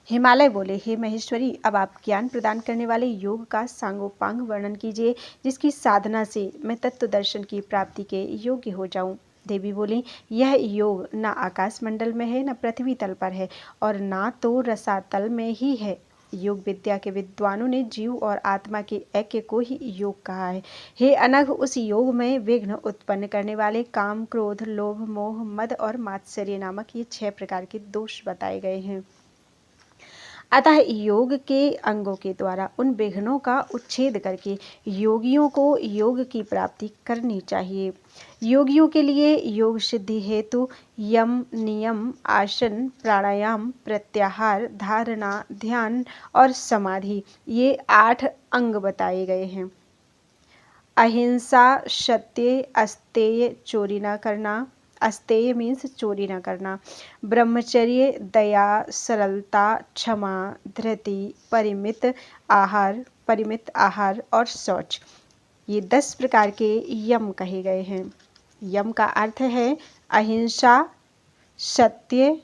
हिमालय बोले, हे महेश्वरी, अब आप ज्ञान प्रदान करने वाले योग का सांगोपांग वर्णन कीजिए, जिसकी साधना से मैं तत्व दर्शन की प्राप्ति के योग्य हो जाऊं। देवी बोली, यह योग न आकाश मंडल में है, न पृथ्वी तल पर है, और ना तो रसातल में ही है। योग विद्या के विद्वानों ने जीव और आत्मा के ऐक्य को ही योग कहा है। हे अनघ, उस योग में विघ्न उत्पन्न करने वाले काम, क्रोध, लोभ, मोह, मद और मात्सर्य नामक ये 6 प्रकार के दोष बताए गए हैं। अतः योग के अंगों के द्वारा उन विघ्नों का उच्छेद करके योगियों को योग की प्राप्ति करनी चाहिए। योगियों के लिए योग सिद्धि हेतु यम नियम आसन प्राणायाम प्रत्याहार धारणा ध्यान और समाधि ये 8 अंग बताए गए हैं। अहिंसा, सत्य, अस्तेय, चोरी न करना। अस्तेय मीन्स चोरी न करना। ब्रह्मचर्य, दया, सरलता, क्षमा, धृति, परिमित आहार और शौच, ये 10 प्रकार के यम कहे गए हैं। यम का अर्थ है अहिंसा, सत्य,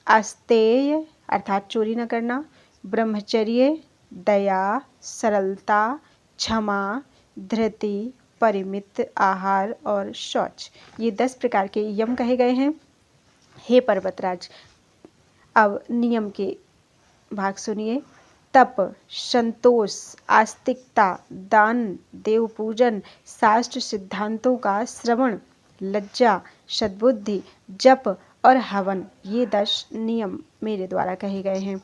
अस्तेय अर्थात चोरी न करना, ब्रह्मचर्य, दया, सरलता, क्षमा, धृति, परिमित आहार और शौच, ये 10 प्रकार के यम कहे गए हैं। हे पर्वतराज, अब नियम के भाग सुनिए। तप, संतोष, आस्तिकता, दान, देव पूजन, शास्त्र सिद्धांतों का श्रवण, लज्जा, सद्बुद्धि, जप और हवन, ये 10 नियम मेरे द्वारा कहे गए हैं।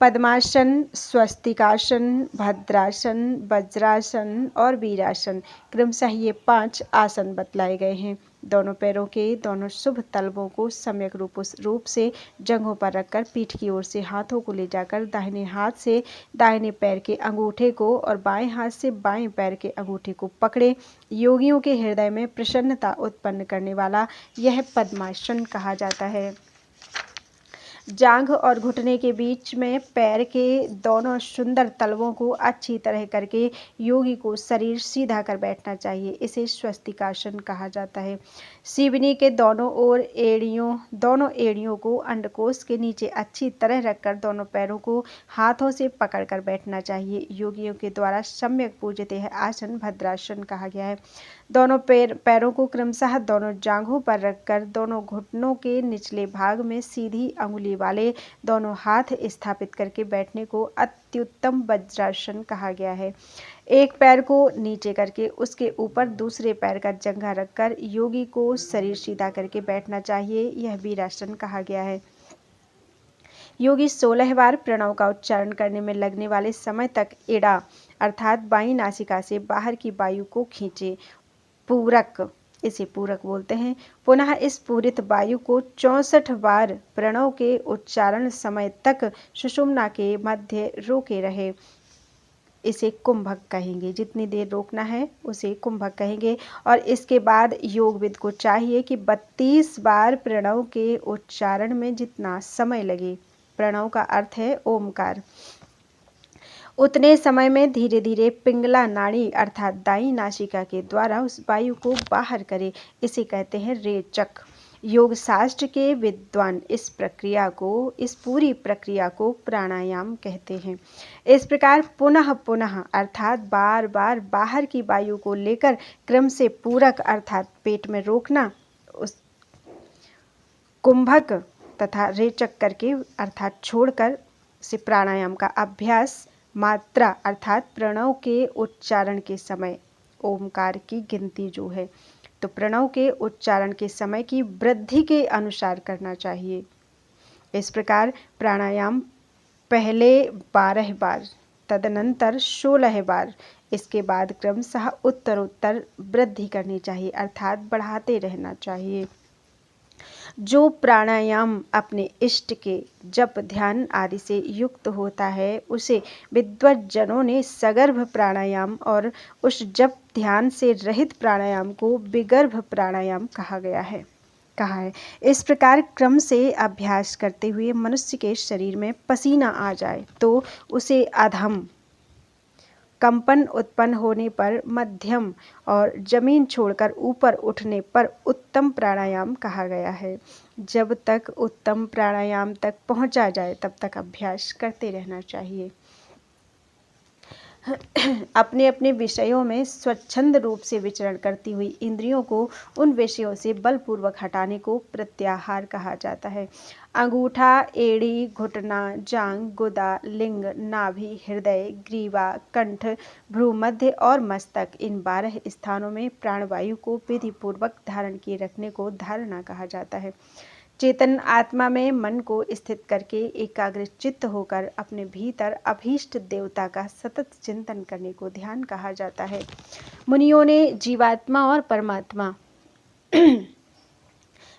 पद्मासन, स्वस्तिकासन, भद्रासन, वज्रासन और वीरासन, क्रमशः ये 5 आसन बतलाए गए हैं। दोनों पैरों के दोनों शुभ तलवों को सम्यक रूप से जंघों पर रखकर पीठ की ओर से हाथों को ले जाकर दाहिने हाथ से दाहिने पैर के अंगूठे को और बाएं हाथ से बाएं पैर के अंगूठे को पकड़े। योगियों के हृदय में प्रसन्नता उत्पन्न करने वाला यह पद्मासन कहा जाता है। जांघ और घुटने के बीच में पैर के दोनों सुंदर तलवों को अच्छी तरह करके योगी को शरीर सीधा कर बैठना चाहिए। इसे स्वस्तिकासन कहा जाता है। सीवनी के दोनों ओर दोनों एड़ियों को अंडकोश के नीचे अच्छी तरह रखकर दोनों पैरों को हाथों से पकड़कर बैठना चाहिए। योगियों के द्वारा सम्यक पूजित यह आसन भद्रासन कहा गया है। दोनों पैरों को क्रमशः दोनों जांघों पर रखकर दोनों घुटनों के निचले भाग में सीधी अंगुली वाले दोनों हाथ स्थापित करके बैठने को अत्युत्तम वज्रासन कहा गया है। एक पैर को नीचे करके उसके ऊपर दूसरे पैर का जंघा रखकर योगी को शरीर सीधा करके बैठना चाहिए। यह वीरासन कहा गया है। योगी 16 बार प्रणव का उच्चारण करने में लगने वाले समय तक एड़ा अर्थात बाईं नासिका से बाहर की वायु को खींचे। पूरक, इसे पूरक बोलते हैं। पुनः इस पूरित वायु को 64 बार प्रणव के उच्चारण समय तक सुषुम्ना के मध्य रोके रहे। इसे कुंभक कहेंगे। जितनी देर रोकना है उसे कुंभक कहेंगे। और इसके बाद योगविद को चाहिए कि 32 बार प्रणव के उच्चारण में जितना समय लगे, प्रणव का अर्थ है ओमकार, उतने समय में धीरे धीरे पिंगला नाड़ी अर्थात दाई नासिका के द्वारा उस वायु को बाहर करे। इसे कहते हैं रेचक। योग शास्त्र के विद्वान इस पूरी प्रक्रिया को प्राणायाम कहते हैं। इस प्रकार पुनः पुनः अर्थात बार बार बाहर की वायु को लेकर क्रम से पूरक अर्थात पेट में रोकना, उस कुंभक तथा रेचक करके अर्थात छोड़कर से प्राणायाम का अभ्यास मात्रा अर्थात प्रणव के उच्चारण के समय ओमकार की गिनती जो है तो प्रणव के उच्चारण के समय की वृद्धि के अनुसार करना चाहिए। इस प्रकार प्राणायाम पहले 12 बार, तदनंतर 16 बार, इसके बाद क्रमशः उत्तरोत्तर वृद्धि करनी चाहिए, अर्थात बढ़ाते रहना चाहिए। जो प्राणायाम अपने इष्ट के जप ध्यान आदि से युक्त होता है उसे विद्वज्जनों ने सगर्भ प्राणायाम और उस जप ध्यान से रहित प्राणायाम को विगर्भ प्राणायाम कहा है। इस प्रकार क्रम से अभ्यास करते हुए मनुष्य के शरीर में पसीना आ जाए तो उसे अधम, कंपन उत्पन्न होने पर मध्यम और जमीन छोड़कर ऊपर उठने पर उत्तम प्राणायाम कहा गया है। जब तक उत्तम प्राणायाम तक पहुंचा जाए तब तक अभ्यास करते रहना चाहिए। अपने अपने विषयों में स्वच्छंद रूप से विचरण करती हुई इंद्रियों को उन विषयों से बलपूर्वक हटाने को प्रत्याहार कहा जाता है। अंगूठा, एड़ी, घुटना, जांघ, गुदा, लिंग, नाभि, हृदय, ग्रीवा, कंठ, भ्रूमध्य और मस्तक, इन 12 स्थानों में प्राणवायु को विधि पूर्वक धारण किए रखने को धारणा कहा जाता है। चेतन आत्मा में मन को स्थित करके एकाग्र चित्त होकर अपने भीतर अभीष्ट देवता का सतत चिंतन करने को ध्यान कहा जाता है। मुनियों ने जीवात्मा और परमात्मा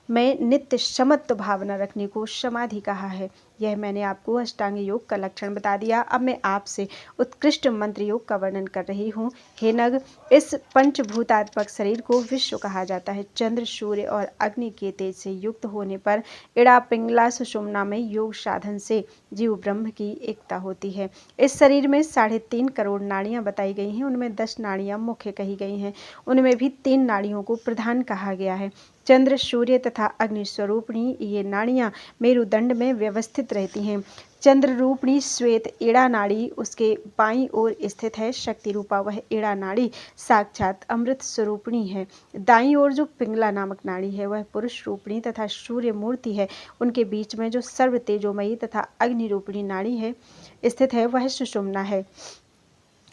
में नित्य समत्व भावना रखने को समाधि कहा है। यह मैंने आपको अष्टांग योग का लक्षण बता दिया। अब मैं आपसे उत्कृष्ट मंत्र योग का वर्णन कर रही हूँ। हे नग, इस पंचभूतात्मक शरीर को विश्व कहा जाता है। चंद्र, सूर्य और अग्नि के तेज से युक्त होने पर इड़ा, पिंगला, सुषुम्ना में योग साधन से जीव ब्रह्म की एकता होती है। इस शरीर में 3.5 करोड़ नाड़ियाँ बताई गई हैं। उनमें 10 नाड़ियाँ मुख्य कही गई हैं। उनमें भी 3 नाड़ियों को प्रधान कहा गया है। चंद्र, सूर्य तथा अग्नि स्वरूपणी ये नाड़ियाँ मेरुदंड में व्यवस्थित रहती हैं। चंद्र रूपणी श्वेत ईड़ा नाड़ी उसके बाईं ओर स्थित है। शक्ति रूपा वह ईड़ा नाड़ी साक्षात अमृत स्वरूपणी है। दाईं ओर जो पिंगला नामक नाड़ी है वह पुरुष रूपणी तथा सूर्य मूर्ति है। उनके बीच में जो सर्व तेजोमयी तथा अग्नि रूपणी नाड़ी है स्थित है वह सुषुम्ना है।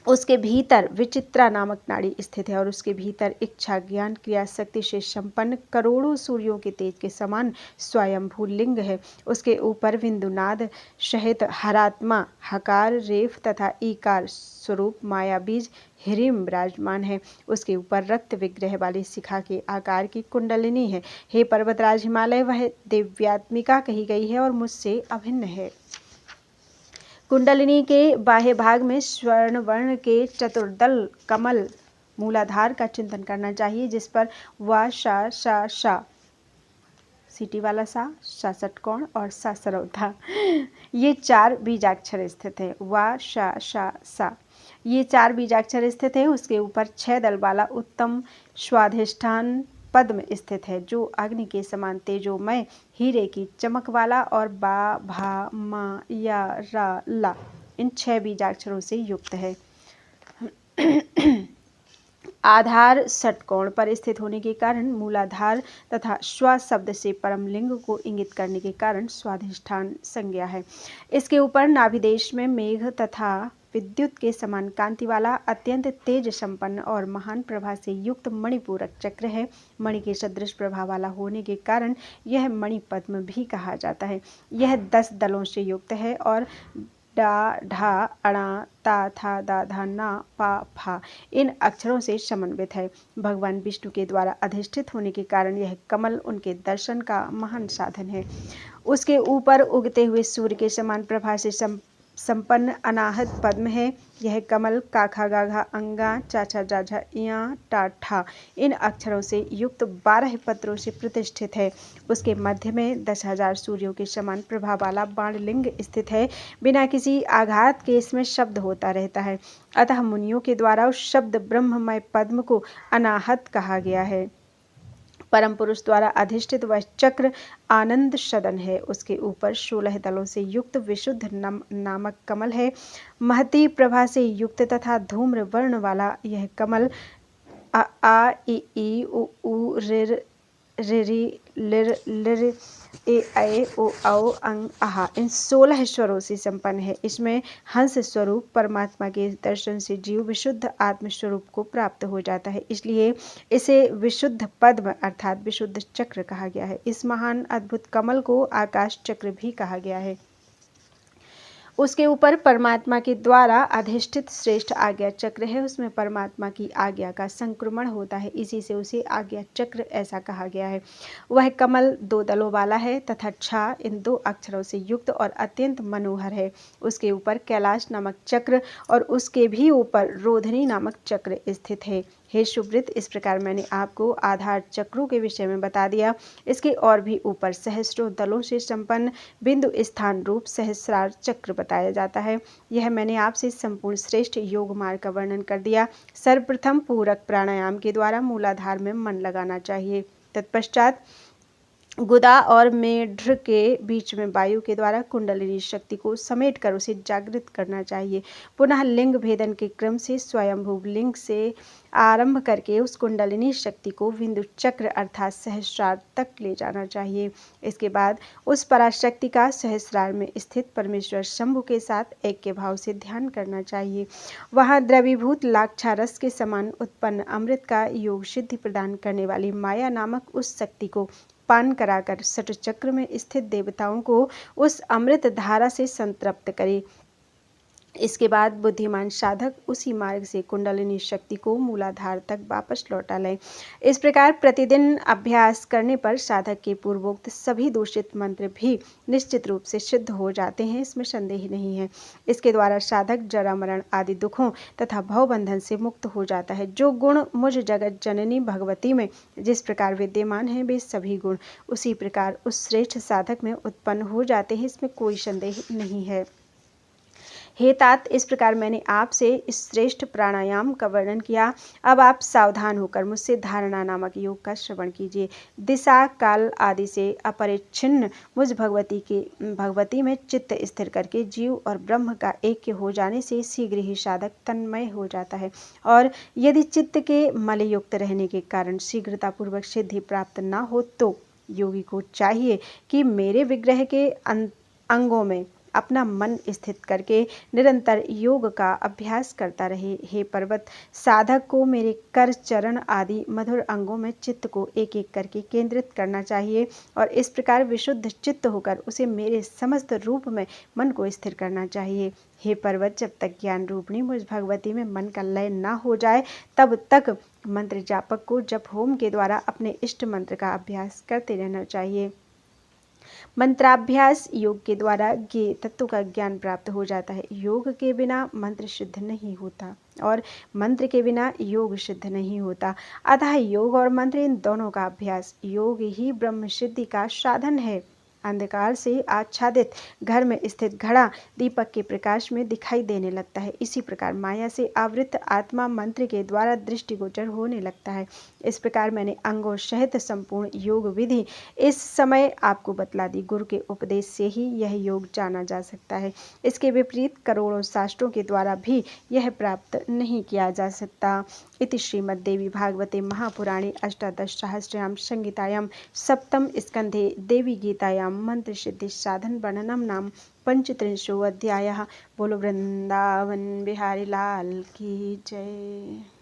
उसके भीतर विचित्रा नामक नाड़ी स्थित है और उसके भीतर इच्छा, ज्ञान, क्रिया शक्ति से संपन्न करोड़ों सूर्यों के तेज के समान स्वयंभू लिंग है। उसके ऊपर बिंदुनाद सहित हरात्मा, हकार, रेफ तथा ईकार स्वरूप माया बीज हिरिम विराजमान है। उसके ऊपर रक्त विग्रह वाली शिखा के आकार की कुंडलिनी है। हे पर्वतराज हिमालय, वह दिव्यात्मिका कही गई है और मुझसे अभिन्न है। कुंडलिनी के बाह्य भाग में स्वर्ण वर्ण के चतुर्दल कमल मूलाधार का चिंतन करना चाहिए, जिस पर वा, शा, शा, शा, सीटी वाला सा, षटकोण और सा सरौधा, ये 4 बीजाक्षर स्थित है। वा, शा, शा, सा, ये 4 बीजाक्षर स्थित है। उसके ऊपर 6 दल वाला उत्तम स्वाधिष्ठान पद्म स्थित है, जो अग्नि के समान तेजोमय हीरे की चमक वाला और बा, भा, मा, या, रा, ला, इन 6 बीजाक्षरों से युक्त है। आधार षटकोण पर स्थित होने के कारण मूलाधार तथा स्व शब्द से परम लिंग को इंगित करने के कारण स्वाधिष्ठान संज्ञा है। इसके ऊपर नाभिदेश में मेघ तथा विद्युत के समान कांति वाला अत्यंत तेज संपन्न और महान प्रभा से युक्त मणिपूरक चक्र है। मणि के सदृश प्रभा वाला होने के कारण यह मणि पद्म भी कहा जाता है। यह 10 दलों से युक्त है और डा, ढा, अणा, ता, था, दा, धा, ना, पा, फा, इन अक्षरों से समन्वित है। भगवान विष्णु के द्वारा अधिष्ठित होने के कारण यह कमल उनके दर्शन का महान साधन है। उसके ऊपर उगते हुए सूर्य के समान प्रभा से संपन्न अनाहत पद्म है। यह कमल काखा, गाघा, अंगा, चाचा, जाझा, इया, टा, ठा, इन अक्षरों से युक्त 12 पत्रों से प्रतिष्ठित है। उसके मध्य में 10,000 सूर्यों के समान प्रभा वाला बाणलिंग स्थित है। बिना किसी आघात के इसमें शब्द होता रहता है। अतः मुनियों के द्वारा उस शब्द ब्रह्ममय पद्म को अनाहत कहा गया है। परम पुरुष द्वारा अधिष्ठित वह चक्र आनंद सदन है। उसके ऊपर 16 दलों से युक्त विशुद्ध नामक कमल है। महती प्रभा से युक्त तथा धूम्र वर्ण वाला यह कमल आ, ई, उ, ऋ, रि रि लिर लिर ए ऐ ओ औ अंग आहा इन 16 स्वरों से संपन्न है। इसमें हंस स्वरूप परमात्मा के दर्शन से जीव विशुद्ध आत्म स्वरूप को प्राप्त हो जाता है, इसलिए इसे विशुद्ध पद्म अर्थात विशुद्ध चक्र कहा गया है। इस महान अद्भुत कमल को आकाश चक्र भी कहा गया है। उसके ऊपर परमात्मा के द्वारा अधिष्ठित श्रेष्ठ आज्ञा चक्र है, उसमें परमात्मा की आज्ञा का संक्रमण होता है, इसी से उसे आज्ञा चक्र ऐसा कहा गया है। वह कमल 2 दलों वाला है तथा छा इन 2 अक्षरों से युक्त और अत्यंत मनोहर है। उसके ऊपर कैलाश नामक चक्र और उसके भी ऊपर रोधनी नामक चक्र स्थित है। हे शुभृत, इस प्रकार मैंने आपको आधार चक्रों के विषय में बता दिया। इसके और भी ऊपर सहस्रों दलों से संपन्न बिंदु स्थान रूप सहस्रार चक्र बताया जाता है। यह मैंने आपसे संपूर्ण श्रेष्ठ योग मार्ग का वर्णन कर दिया। सर्वप्रथम पूरक प्राणायाम के द्वारा मूलाधार में मन लगाना चाहिए। तत्पश्चात गुदा और मेढ्र के बीच में वायु के द्वारा कुंडलिनी शक्ति को समेट कर उसे जागृत करना चाहिए। पुनः लिंग भेदन के क्रम से स्वयंभू लिंग से आरंभ करके उस कुंडलिनी शक्ति को बिंदु चक्र अर्थात सहस्रार तक ले जाना चाहिए। इसके बाद उस पराशक्ति का सहस्रार में स्थित परमेश्वर शंभु के साथ ऐक्य भाव से ध्यान करना चाहिए। वहाँ द्रवीभूत लाक्षारस के समान उत्पन्न अमृत का योग सिद्धि प्रदान करने वाली माया नामक उस शक्ति को पान कराकर सट चक्र में स्थित देवताओं को उस अमृत धारा से संतृप्त करे। इसके बाद बुद्धिमान साधक उसी मार्ग से कुंडलिनी शक्ति को मूलाधार तक वापस लौटा लें। इस प्रकार प्रतिदिन अभ्यास करने पर साधक के पूर्वोक्त सभी दूषित मंत्र भी निश्चित रूप से सिद्ध हो जाते हैं, इसमें संदेह नहीं है। इसके द्वारा साधक जरा मरण आदि दुखों तथा भवबंधन से मुक्त हो जाता है। जो गुण मुझ जगत जननी भगवती में जिस प्रकार विद्यमान हैं, वे सभी गुण उसी प्रकार उस श्रेष्ठ साधक में उत्पन्न हो जाते हैं, इसमें कोई संदेह नहीं है। हे तात, इस प्रकार मैंने आपसे इस श्रेष्ठ प्राणायाम का वर्णन किया। अब आप सावधान होकर मुझसे धारणा नामक योग का श्रवण कीजिए। दिशा काल आदि से अपरिच्छिन्न मुझ भगवती में चित्त स्थिर करके जीव और ब्रह्म का ऐक्य हो जाने से शीघ्र ही साधक तन्मय हो जाता है। और यदि चित्त के मलयुक्त रहने के कारण शीघ्रतापूर्वक सिद्धि प्राप्त न हो तो योगी को चाहिए कि मेरे विग्रह के अंगों में अपना मन स्थित करके निरंतर योग का अभ्यास करता रहे। हे पर्वत, साधक को मेरे कर चरण आदि मधुर अंगों में चित्त को एक एक करके केंद्रित करना चाहिए और इस प्रकार विशुद्ध चित्त होकर उसे मेरे समस्त रूप में मन को स्थिर करना चाहिए। हे पर्वत, जब तक ज्ञान रूपणी मुझ भगवती में मन का लय न हो जाए तब तक मंत्र जापक को जप होम के द्वारा अपने इष्ट मंत्र का अभ्यास करते रहना चाहिए। मंत्राभ्यास योग के द्वारा ज्ञेय तत्व का ज्ञान प्राप्त हो जाता है। योग के बिना मंत्र सिद्ध नहीं होता और मंत्र के बिना योग सिद्ध नहीं होता। अतः योग और मंत्र इन दोनों का अभ्यास योग ही ब्रह्म सिद्धि का साधन है। अंधकार से आच्छादित घर में स्थित घड़ा दीपक के प्रकाश में दिखाई देने लगता है। इसी प्रकार माया से आवृत आत्मा मंत्र के द्वारा दृष्टिगोचर होने लगता है। इस प्रकार मैंने अंगों सहित संपूर्ण योग विधि इस समय आपको बतला दी। गुरु के उपदेश से ही यह योग जाना जा सकता है। इसके विपरीत करोड़ों शास्त्रों के द्वारा भी यह प्राप्त नहीं किया जा सकता। इति श्रीमद्देवी भागवते महापुराणे अष्टादशसहस्रयां संहितायां सप्तम स्कंधे देवी गीतायां मंत्र सिद्धि साधन वर्णनम नाम 35वां अध्यायः। बोलो वृंदावन बिहारी लाल की जय।